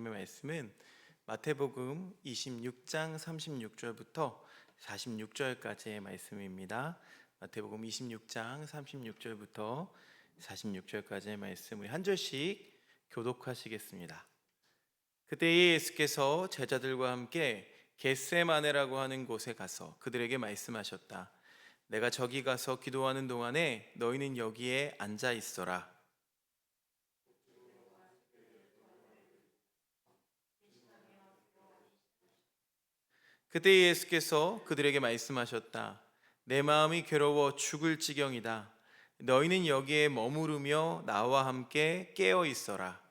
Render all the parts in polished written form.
하나님의 말씀은 마태복음 26장 36절부터 46절까지의 말씀입니다. 마태복음 26장 36절부터 46절까지의 말씀, 우리 한 절씩 교독하시겠습니다. 그때 예수께서 제자들과 함께 겟세마네라고 하는 곳에 가서 그들에게 말씀하셨다. 내가 저기 가서 기도하는 동안에 너희는 여기에 앉아 있어라. 그때 예수께서 그들에게 말씀하셨다. 내 마음이 괴로워 죽을 지경이다. 너희는 여기에 머무르며 나와 함께 깨어 있어라.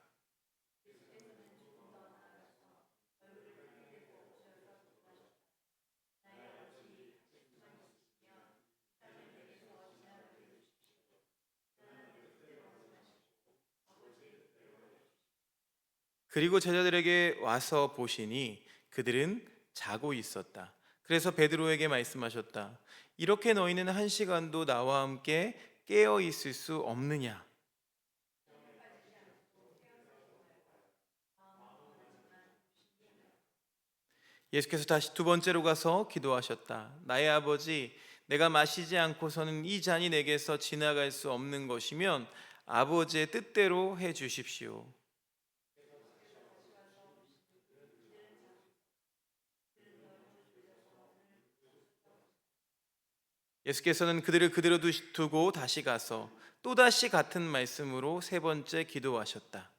그리고 제자들에게 와서 보시니 그들은 자고 있었다. 그래서 베드로에게 말씀하셨다. 이렇게 너희는 한 시간도 나와 함께 깨어 있을 수 없느냐? 예수께서 다시 두 번째로 가서 기도하셨다. 나의 아버지, 내가 마시지 않고서는 이 잔이 내게서 지나갈 수 없는 것이면 아버지의 뜻대로 해 주십시오. 예수께서는 그들을 그대로 두고 다시 가서 또다시 같은 말씀으로 세 번째 기도하셨다.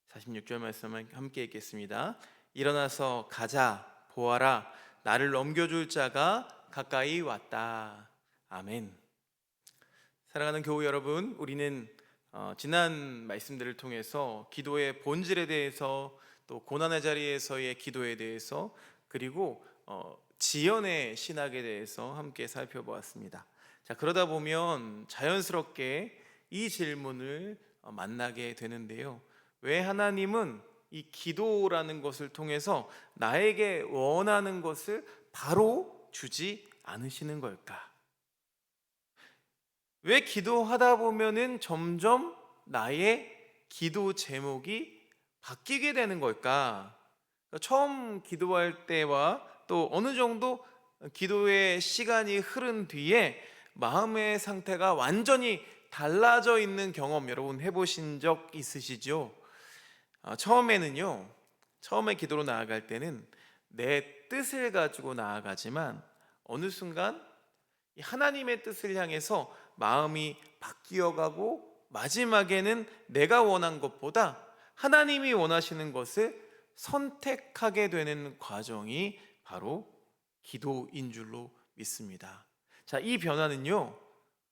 46절 말씀을 함께 읽겠습니다. 일어나서 가자, 보아라, 나를 넘겨줄 자가 가까이 왔다. 아멘. 사랑하는 교우 여러분, 우리는 지난 말씀들을 통해서 기도의 본질에 대해서, 또 고난의 자리에서의 기도에 대해서, 그리고 지연의 신학에 대해서 함께 살펴보았습니다. 자, 그러다 보면 자연스럽게 이 질문을 만나게 되는데요. 왜 하나님은 이 기도라는 것을 통해서 나에게 원하는 것을 바로 주지 않으시는 걸까? 왜 기도하다 보면은 점점 나의 기도 제목이 바뀌게 되는 걸까? 처음 기도할 때와 또 어느 정도 기도의 시간이 흐른 뒤에 마음의 상태가 완전히 달라져 있는 경험 여러분 해보신 적 있으시죠? 처음에 기도로 나아갈 때는 내 뜻을 가지고 나아가지만 어느 순간 하나님의 뜻을 향해서 마음이 바뀌어가고 마지막에는 내가 원한 것보다 하나님이 원하시는 것을 선택하게 되는 과정이 바로 기도인 줄로 믿습니다. 자, 이 변화는요,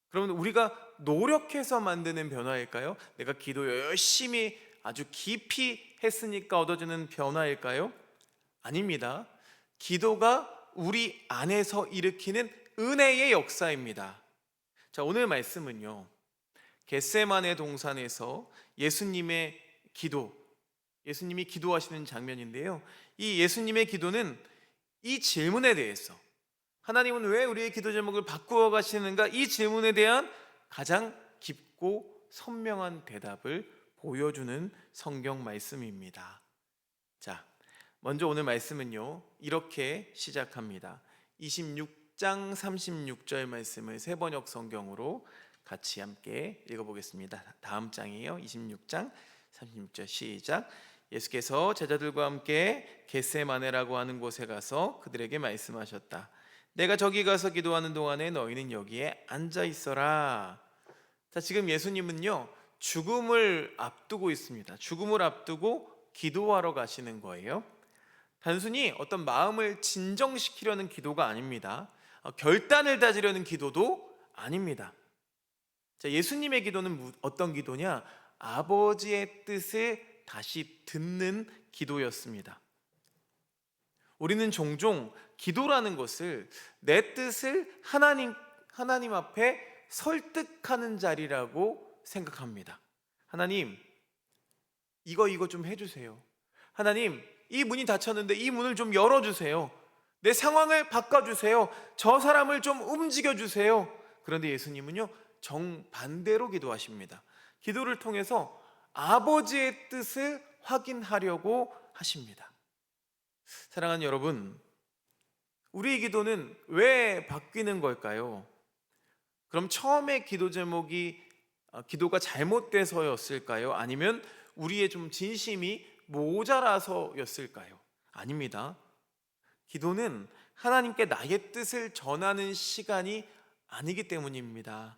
그러면 우리가 노력해서 만드는 변화일까요? 내가 기도 열심히 아주 깊이 했으니까 얻어지는 변화일까요? 아닙니다. 기도가 우리 안에서 일으키는 은혜의 역사입니다. 자, 오늘 말씀은요, 겟세마네 동산에서 예수님이 기도하시는 장면인데요. 이 예수님의 기도는 이 질문에 대해서, 하나님은 왜 우리의 기도 제목을 바꾸어 가시는가, 이 질문에 대한 가장 깊고 선명한 대답을 보여주는 성경 말씀입니다. 자, 먼저 오늘 말씀은요, 이렇게 시작합니다. 26장 36절 말씀을 세번역 성경으로 같이 함께 읽어보겠습니다. 다음 장이에요. 26장 36절 시작. 예수께서 제자들과 함께 겟세마네라고 하는 곳에 가서 그들에게 말씀하셨다. 내가 저기 가서 기도하는 동안에 너희는 여기에 앉아 있어라. 자, 지금 예수님은요, 죽음을 앞두고 있습니다. 죽음을 앞두고 기도하러 가시는 거예요. 단순히 어떤 마음을 진정시키려는 기도가 아닙니다. 결단을 다지려는 기도도 아닙니다. 자, 예수님의 기도는 어떤 기도냐? 아버지의 뜻을 다시 듣는 기도였습니다. 우리는 종종 기도라는 것을 내 뜻을 하나님 앞에 설득하는 자리라고 생각합니다. 하나님, 이거 좀 해주세요. 하나님, 이 문이 닫혔는데 이 문을 좀 열어주세요. 내 상황을 바꿔주세요. 저 사람을 좀 움직여주세요. 그런데 예수님은요, 정반대로 기도하십니다. 기도를 통해서 아버지의 뜻을 확인하려고 하십니다. 사랑하는 여러분, 우리의 기도는 왜 바뀌는 걸까요? 그럼 처음에 기도 제목이 기도가 잘못돼서였을까요? 아니면 우리의 좀 진심이 모자라서였을까요? 아닙니다. 기도는 하나님께 나의 뜻을 전하는 시간이 아니기 때문입니다.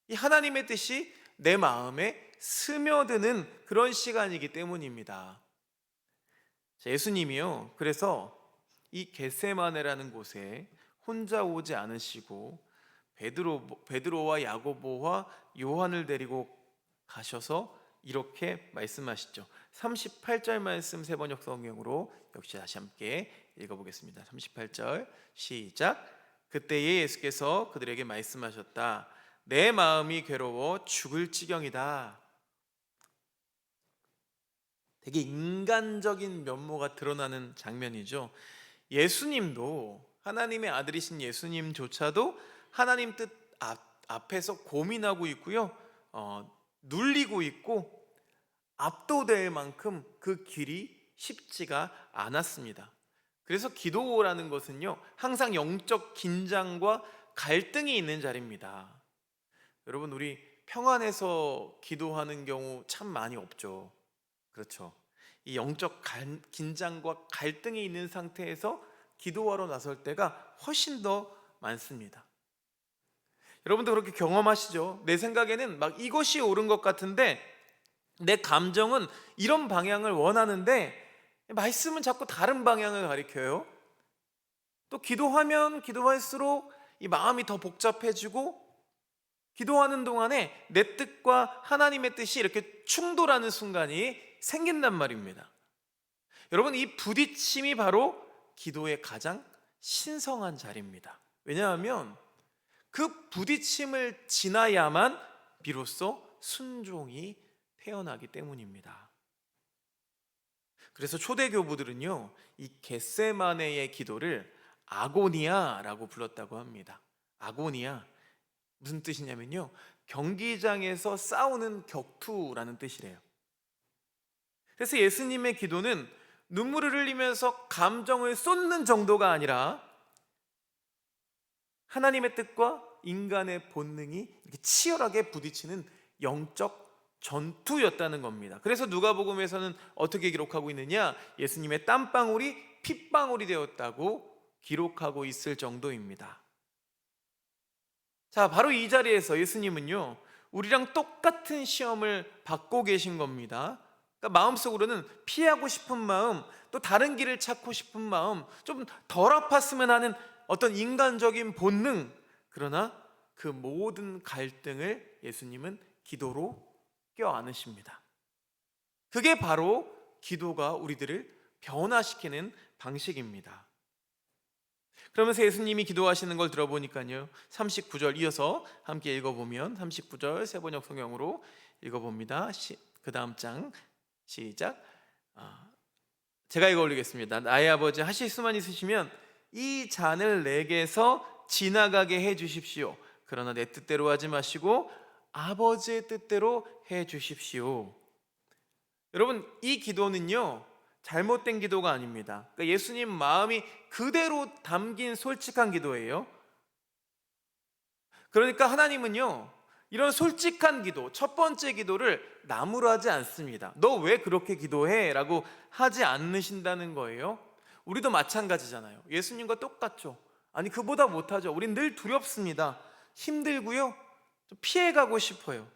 이 하나님의 뜻이 내 마음에 스며드는 그런 시간이기 때문입니다. 예수님이요, 그래서 이 겟세마네라는 곳에 혼자 오지 않으시고 베드로와 야고보와 요한을 데리고 가셔서 이렇게 말씀하시죠. 38절 말씀 세번역 성경으로 역시 다시 함께 읽어보겠습니다. 38절 시작. 그때에 예수께서 그들에게 말씀하셨다. 내 마음이 괴로워 죽을 지경이다. 되게 인간적인 면모가 드러나는 장면이죠. 예수님도, 하나님의 아들이신 예수님조차도 하나님 뜻 앞에서 고민하고 있고요, 눌리고 있고 압도될 만큼 그 길이 쉽지가 않았습니다. 그래서 기도라는 것은요, 항상 영적 긴장과 갈등이 있는 자리입니다. 여러분, 우리 평안해서 기도하는 경우 참 많이 없죠. 그렇죠. 이 영적 긴장과 갈등이 있는 상태에서 기도하러 나설 때가 훨씬 더 많습니다. 여러분도 그렇게 경험하시죠? 내 생각에는 막 이것이 옳은 것 같은데 내 감정은 이런 방향을 원하는데 말씀은 자꾸 다른 방향을 가리켜요. 또 기도하면 기도할수록 이 마음이 더 복잡해지고, 기도하는 동안에 내 뜻과 하나님의 뜻이 이렇게 충돌하는 순간이 생긴단 말입니다. 여러분, 이 부딪힘이 바로 기도의 가장 신성한 자리입니다. 왜냐하면 그 부딪힘을 지나야만 비로소 순종이 태어나기 때문입니다. 그래서 초대교부들은요, 이 겟세마네의 기도를 아고니아라고 불렀다고 합니다. 아고니아, 무슨 뜻이냐면요, 경기장에서 싸우는 격투라는 뜻이래요. 그래서 예수님의 기도는 눈물을 흘리면서 감정을 쏟는 정도가 아니라 하나님의 뜻과 인간의 본능이 이렇게 치열하게 부딪히는 영적 전투였다는 겁니다. 그래서 누가복음에서는 어떻게 기록하고 있느냐? 예수님의 땀방울이 핏방울이 되었다고 기록하고 있을 정도입니다. 자, 바로 이 자리에서 예수님은요, 우리랑 똑같은 시험을 받고 계신 겁니다. 그러니까 마음속으로는 피하고 싶은 마음, 또 다른 길을 찾고 싶은 마음, 좀 덜 아팠으면 하는 어떤 인간적인 본능, 그러나 그 모든 갈등을 예수님은 기도로 껴안으십니다. 그게 바로 기도가 우리들을 변화시키는 방식입니다. 그러면서 예수님이 기도하시는 걸 들어보니까요, 39절 이어서 함께 읽어보면 39절 세번역 성경으로 읽어봅니다. 그 다음 장 시작. 제가 이거 올리겠습니다. 나의 아버지, 하실 수만 있으시면 이 잔을 내게서 지나가게 해 주십시오. 그러나 내 뜻대로 하지 마시고 아버지의 뜻대로 해 주십시오. 여러분, 이 기도는요, 잘못된 기도가 아닙니다. 그러니까 예수님 마음이 그대로 담긴 솔직한 기도예요. 그러니까 하나님은요, 이런 솔직한 기도, 첫 번째 기도를 나무라지 않습니다. 너 왜 그렇게 기도해? 라고 하지 않으신다는 거예요. 우리도 마찬가지잖아요. 예수님과 똑같죠. 아니, 그보다 못하죠. 우린 늘 두렵습니다. 힘들고요, 좀 피해가고 싶어요.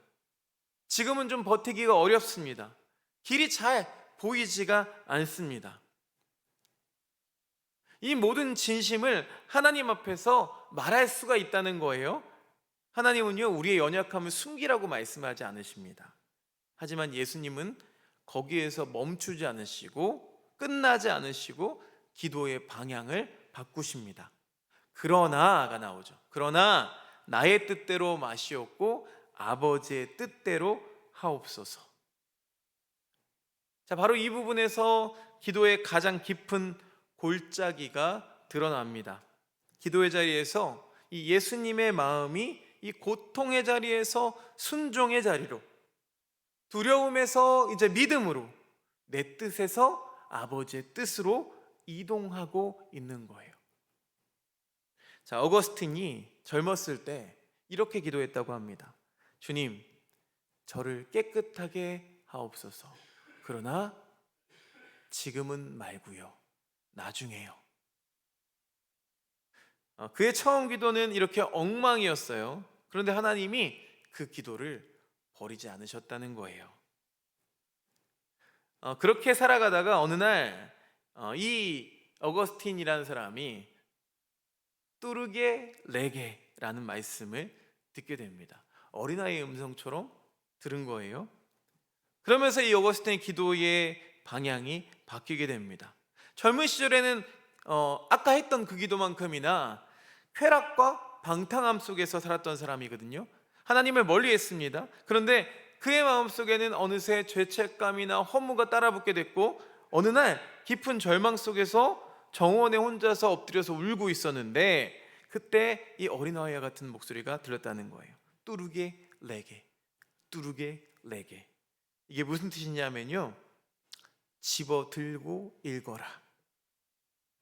지금은 좀 버티기가 어렵습니다. 길이 잘 보이지가 않습니다. 이 모든 진심을 하나님 앞에서 말할 수가 있다는 거예요. 하나님은요, 우리의 연약함을 숨기라고 말씀하지 않으십니다. 하지만 예수님은 거기에서 멈추지 않으시고 끝나지 않으시고 기도의 방향을 바꾸십니다. 그러나가 나오죠. 그러나 나의 뜻대로 마시옵고 아버지의 뜻대로 하옵소서. 자, 바로 이 부분에서 기도의 가장 깊은 골짜기가 드러납니다. 기도의 자리에서 이 예수님의 마음이 이 고통의 자리에서 순종의 자리로, 두려움에서 이제 믿음으로, 내 뜻에서 아버지의 뜻으로 이동하고 있는 거예요. 자, 어거스틴이 젊었을 때 이렇게 기도했다고 합니다. 주님, 저를 깨끗하게 하옵소서. 그러나 지금은 말고요, 나중에요. 그의 처음 기도는 이렇게 엉망이었어요. 그런데 하나님이 그 기도를 버리지 않으셨다는 거예요. 그렇게 살아가다가 어느 날 이 어거스틴이라는 사람이 뚜르게 레게라는 말씀을 듣게 됩니다. 어린아이의 음성처럼 들은 거예요. 그러면서 이 어거스틴의 기도의 방향이 바뀌게 됩니다. 젊은 시절에는 아까 했던 그 기도만큼이나 쾌락과 방탕함 속에서 살았던 사람이거든요. 하나님을 멀리했습니다. 그런데 그의 마음속에는 어느새 죄책감이나 허무가 따라붙게 됐고, 어느 날 깊은 절망 속에서 정원에 혼자서 엎드려서 울고 있었는데, 그때 이 어린아이와 같은 목소리가 들렸다는 거예요. 뚜르게 레게, 뚜르게 레게. 이게 무슨 뜻이냐면요, 집어들고 읽어라,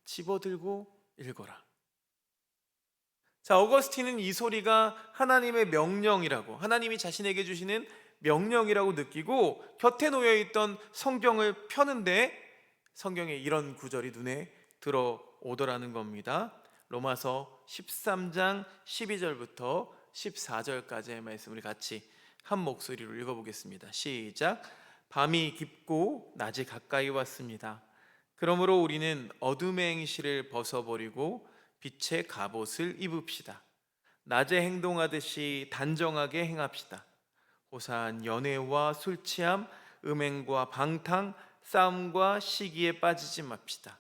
집어들고 읽어라. 자, 어거스틴은 이 소리가 하나님의 명령이라고, 하나님이 자신에게 주시는 명령이라고 느끼고 곁에 놓여있던 성경을 펴는데 성경에 이런 구절이 눈에 들어오더라는 겁니다. 로마서 13장 12절부터 14절까지의 말씀을 같이 한 목소리로 읽어보겠습니다. 시작. 밤이 깊고 낮이 가까이 왔습니다. 그러므로 우리는 어둠의 행실을 벗어버리고 빛의 갑옷을 입읍시다. 낮에 행동하듯이 단정하게 행합시다. 호사한 연애와 술 취함, 음행과 방탕, 싸움과 시기에 빠지지 맙시다.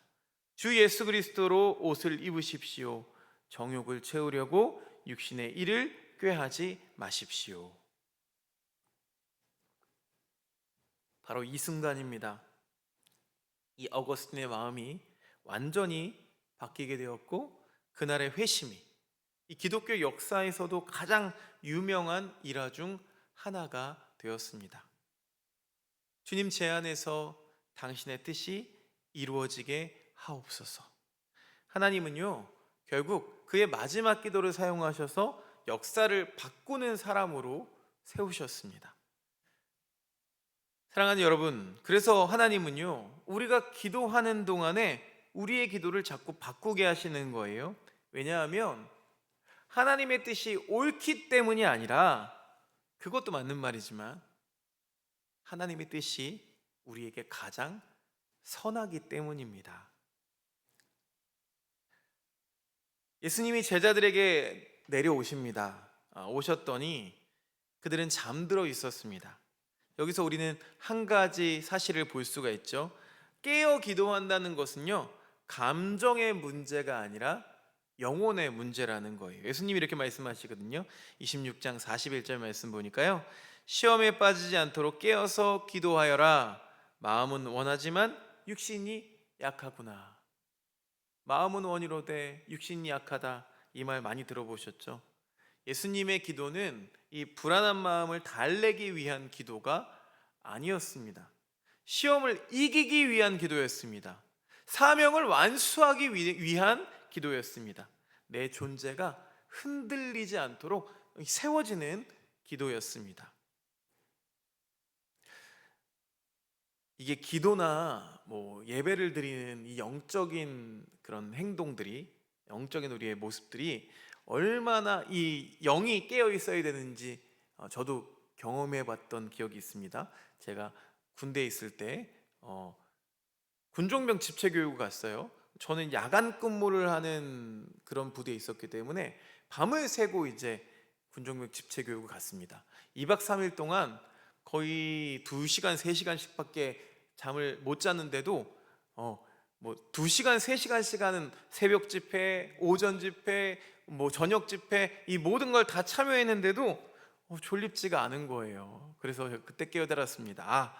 주 예수 그리스도로 옷을 입으십시오. 정욕을 채우려고 육신의 일을 꾀하지 마십시오. 바로 이 순간입니다. 이 어거스틴의 마음이 완전히 바뀌게 되었고, 그날의 회심이 이 기독교 역사에서도 가장 유명한 일화 중 하나가 되었습니다. 주님, 제 안에서 당신의 뜻이 이루어지게 하옵소서. 하나님은요, 결국 그의 마지막 기도를 사용하셔서 역사를 바꾸는 사람으로 세우셨습니다. 사랑하는 여러분, 그래서 하나님은요, 우리가 기도하는 동안에 우리의 기도를 자꾸 바꾸게 하시는 거예요. 왜냐하면 하나님의 뜻이 옳기 때문이 아니라, 그것도 맞는 말이지만 하나님의 뜻이 우리에게 가장 선하기 때문입니다. 예수님이 제자들에게 내려오십니다. 오셨더니 그들은 잠들어 있었습니다. 여기서 우리는 한 가지 사실을 볼 수가 있죠. 깨어 기도한다는 것은요, 감정의 문제가 아니라 영혼의 문제라는 거예요. 예수님이 이렇게 말씀하시거든요. 26장 41절 말씀 보니까요, 시험에 빠지지 않도록 깨어서 기도하여라. 마음은 원하지만 육신이 약하구나. 마음은 원이로되 육신이 약하다. 이 말 많이 들어보셨죠? 예수님의 기도는 이 불안한 마음을 달래기 위한 기도가 아니었습니다. 시험을 이기기 위한 기도였습니다. 사명을 완수하기 위한 기도였습니다. 내 존재가 흔들리지 않도록 세워지는 기도였습니다. 이게 기도나 예배를 드리는 이 영적인 그런 행동들이, 영적인 우리의 모습들이 얼마나 이 영이 깨어 있어야 되는지 저도 경험해 봤던 기억이 있습니다. 제가 군대에 있을 때 군종병 집체교육을 갔어요. 저는 야간 근무를 하는 그런 부대에 있었기 때문에 밤을 새고 이제 군종병 집체교육을 갔습니다. 2박 3일 동안 거의 2시간, 3시간씩밖에 잠을 못 잤는데도 2시간, 3시간씩 하는 새벽 집회, 오전 집회, 저녁 집회, 이 모든 걸 다 참여했는데도 졸립지가 않은 거예요. 그래서 그때 깨어들었습니다.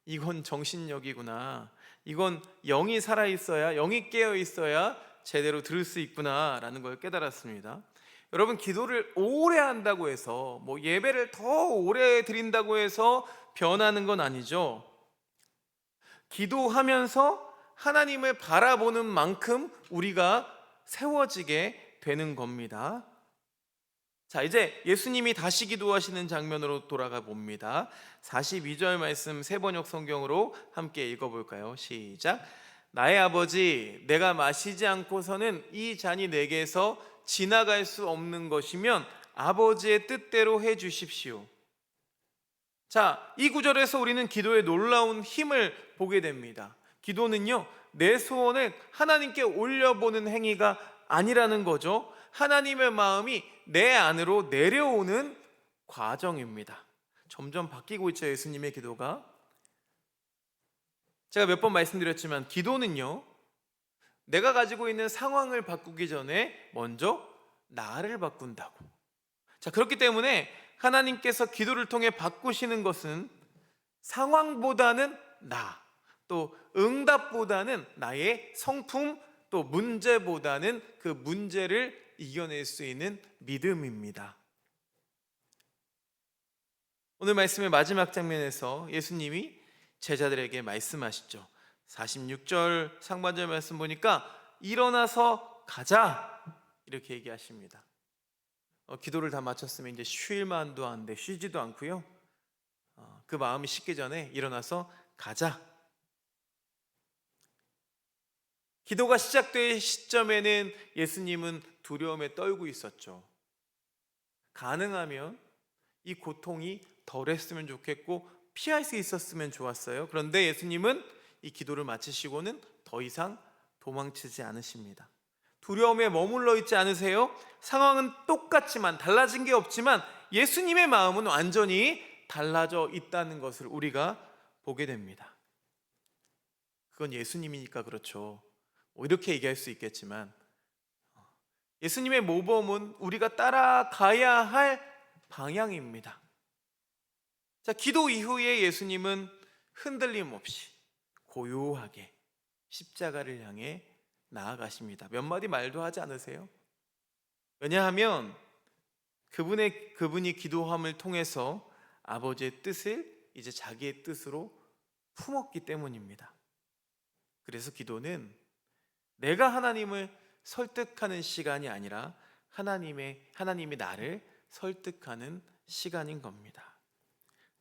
이건 정신력이구나. 이건 영이 살아있어야, 영이 깨어있어야 제대로 들을 수 있구나라는 걸 깨달았습니다. 여러분, 기도를 오래 한다고 해서 예배를 더 오래 드린다고 해서 변하는 건 아니죠. 기도하면서 하나님을 바라보는 만큼 우리가 세워지게 되는 겁니다. 자, 이제 예수님이 다시 기도하시는 장면으로 돌아가 봅니다. 42절 말씀 새번역 성경으로 함께 읽어볼까요? 시작. 나의 아버지, 내가 마시지 않고서는 이 잔이 내게서 지나갈 수 없는 것이면 아버지의 뜻대로 해 주십시오. 자, 이 구절에서 우리는 기도의 놀라운 힘을 보게 됩니다. 기도는요, 내 소원을 하나님께 올려보는 행위가 아니라는 거죠. 하나님의 마음이 내 안으로 내려오는 과정입니다. 점점 바뀌고 있죠, 예수님의 기도가. 제가 몇 번 말씀드렸지만 기도는요, 내가 가지고 있는 상황을 바꾸기 전에 먼저 나를 바꾼다고. 자, 그렇기 때문에 하나님께서 기도를 통해 바꾸시는 것은 상황보다는 나, 또 응답보다는 나의 성품, 또 문제보다는 그 문제를 이겨낼 수 있는 믿음입니다. 오늘 말씀의 마지막 장면에서 예수님이 제자들에게 말씀하시죠. 46절 상반절 말씀 보니까 일어나서 가자 이렇게 얘기하십니다. 기도를 다 마쳤으면 이제 쉴 만도 한데 쉬지도 않고요. 그 마음이 식기 전에 일어나서 가자. 기도가 시작될 시점에는 예수님은 두려움에 떨고 있었죠. 가능하면 이 고통이 덜했으면 좋겠고 피할 수 있었으면 좋았어요. 그런데 예수님은 이 기도를 마치시고는 더 이상 도망치지 않으십니다. 두려움에 머물러 있지 않으세요? 상황은 똑같지만 달라진 게 없지만 예수님의 마음은 완전히 달라져 있다는 것을 우리가 보게 됩니다. 그건 예수님이니까 그렇죠. 이렇게 얘기할 수 있겠지만 예수님의 모범은 우리가 따라가야 할 방향입니다. 자, 기도 이후에 예수님은 흔들림 없이 고요하게 십자가를 향해 나아가십니다. 몇 마디 말도 하지 않으세요? 왜냐하면 그분이 기도함을 통해서 아버지의 뜻을 이제 자기의 뜻으로 품었기 때문입니다. 그래서 기도는 내가 하나님을 설득하는 시간이 아니라 하나님이 나를 설득하는 시간인 겁니다.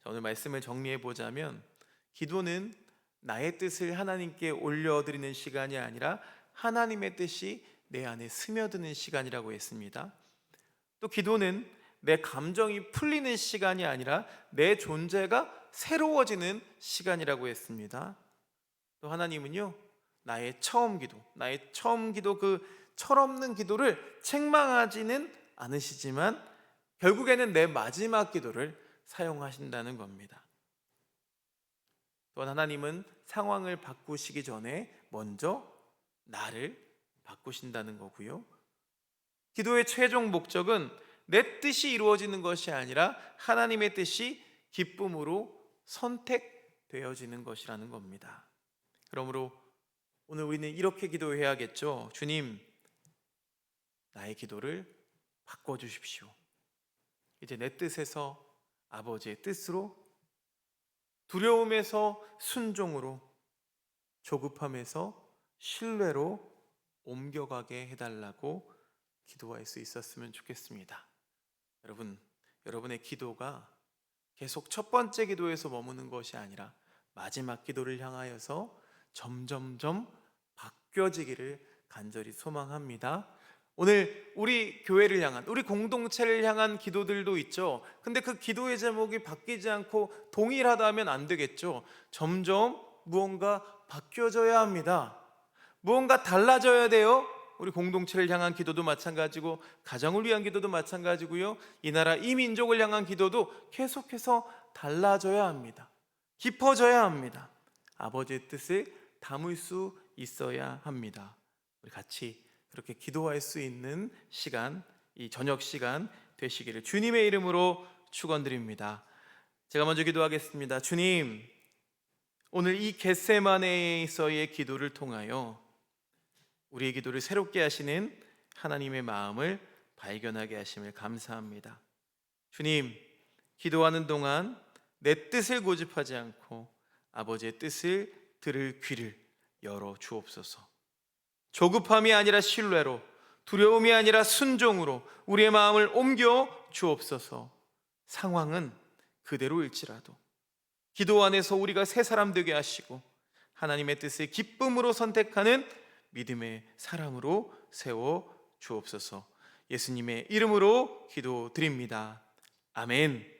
자, 오늘 말씀을 정리해 보자면 기도는 나의 뜻을 하나님께 올려드리는 시간이 아니라 하나님의 뜻이 내 안에 스며드는 시간이라고 했습니다. 또 기도는 내 감정이 풀리는 시간이 아니라 내 존재가 새로워지는 시간이라고 했습니다. 또 하나님은요, 나의 처음 기도, 그 철없는 기도를 책망하지는 않으시지만 결국에는 내 마지막 기도를 사용하신다는 겁니다. 또한 하나님은 상황을 바꾸시기 전에 먼저 나를 바꾸신다는 거고요. 기도의 최종 목적은 내 뜻이 이루어지는 것이 아니라 하나님의 뜻이 기쁨으로 선택되어지는 것이라는 겁니다. 그러므로 오늘 우리는 이렇게 기도해야겠죠. 주님, 나의 기도를 바꿔주십시오. 이제 내 뜻에서 아버지의 뜻으로, 두려움에서 순종으로, 조급함에서 신뢰로 옮겨가게 해달라고 기도할 수 있었으면 좋겠습니다. 여러분의 기도가 계속 첫 번째 기도에서 머무는 것이 아니라 마지막 기도를 향하여서 점점점 바뀌어지기를 간절히 소망합니다. 오늘 우리 교회를 향한, 우리 공동체를 향한 기도들도 있죠. 근데 그 기도의 제목이 바뀌지 않고 동일하다면 안 되겠죠. 점점 무언가 바뀌어져야 합니다. 무언가 달라져야 돼요. 우리 공동체를 향한 기도도 마찬가지고 가정을 위한 기도도 마찬가지고요. 이 나라 이 민족을 향한 기도도 계속해서 달라져야 합니다. 깊어져야 합니다. 아버지의 뜻을 담을 수 있어야 합니다. 우리 같이 그렇게 기도할 수 있는 시간, 이 저녁 시간 되시기를 주님의 이름으로 축원드립니다. 제가 먼저 기도하겠습니다. 주님, 오늘 이 겟세마네에서의 기도를 통하여 우리의 기도를 새롭게 하시는 하나님의 마음을 발견하게 하심을 감사합니다. 주님, 기도하는 동안 내 뜻을 고집하지 않고 아버지의 뜻을 들을 귀를 열어 주옵소서. 조급함이 아니라 신뢰로, 두려움이 아니라 순종으로 우리의 마음을 옮겨 주옵소서. 상황은 그대로일지라도 기도 안에서 우리가 새 사람 되게 하시고 하나님의 뜻을 기쁨으로 선택하는 믿음의 사람으로 세워 주옵소서. 예수님의 이름으로 기도드립니다. 아멘.